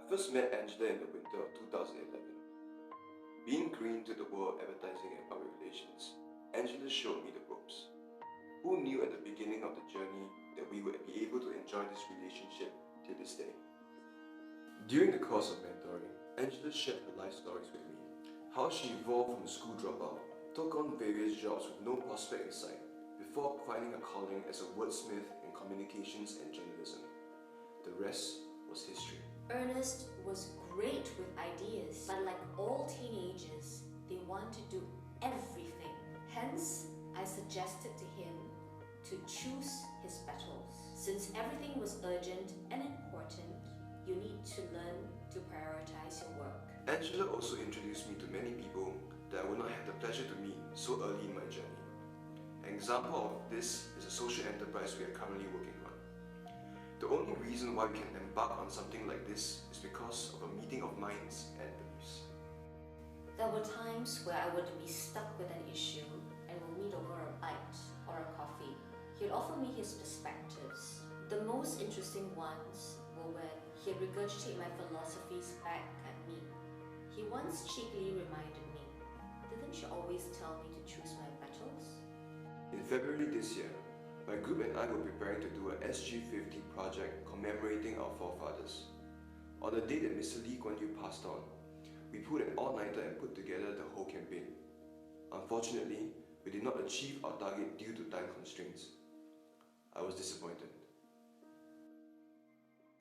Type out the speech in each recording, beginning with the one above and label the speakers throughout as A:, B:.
A: first met Angela in the winter of 2011. Being green to the world of advertising and public relations, Angela showed me the ropes. Who knew at the beginning of the journey that we would be able to enjoy this relationship till this day? During the course of mentoring, Angela shared her life stories with me. How she evolved from a school dropout, took on various jobs with no prospect in sight, before finding a calling as a wordsmith in communications and journalism. The rest was history.
B: Ernest was great with ideas, but like all teenagers, they want to do everything. Hence, I suggested to him to choose his battles. Since everything was urgent and important, you need to learn to prioritize your work.
A: Angela also introduced me to many people that I would not have the pleasure to meet so early in my journey. An example of this is a social enterprise we are currently working on. The only reason why we can embark on something like this is because of a meeting of minds and beliefs.
B: There were times where I would be stuck with an issue and we'll meet over a bite or a coffee. He'd offer me his perspectives. The most interesting ones were when he'd regurgitate my philosophies back at me. He once cheekily reminded me, "Didn't you always tell me to choose my battles?"
A: In February this year, my group and I were preparing to do a SG50 project commemorating our forefathers. On the day that Mr. Lee Kuan Yew passed on, we pulled an all-nighter and put together the whole campaign. Unfortunately, we did not achieve our target due to time constraints. I was disappointed.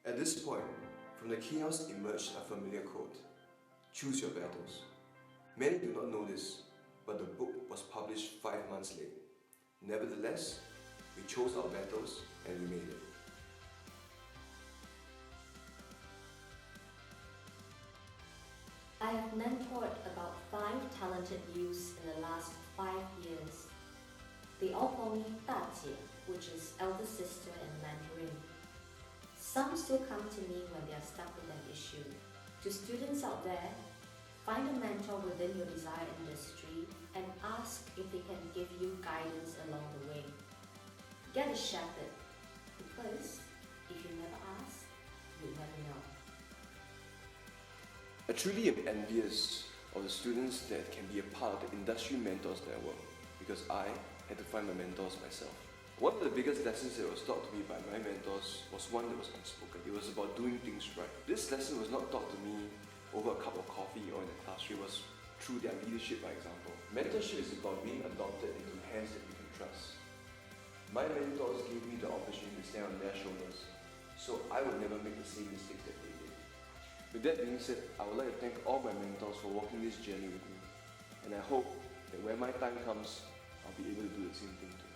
A: At this point, from the chaos emerged a familiar quote: "Choose your battles." Many do not know this, but the book was published 5 months late. Nevertheless, we chose our battles and we made it.
B: I have mentored about 5 talented youths in the last 5 years. They all call me 大姐, which is elder sister in Mandarin. Some still come to me when they are stuck with an issue. To students out there, find a mentor within your desired industry and ask if they can give you guidance along the way. Get a shepherd, because if you never ask, you'll never know.
A: I truly am envious of the students that can be a part of the industry mentors network, because I had to find my mentors myself. One of the biggest lessons that was taught to me by my mentors was one that was unspoken. It was about doing things right. This lesson was not taught to me over a cup of coffee or in a classroom. It was through their leadership, by example. Mentorship is about being adopted into hands that you can trust. My mentors gave me the opportunity to stand on their shoulders, so I would never make the same mistakes that they did. With that being said, I would like to thank all my mentors for walking this journey with me, and I hope that when my time comes, I'll be able to do the same thing too.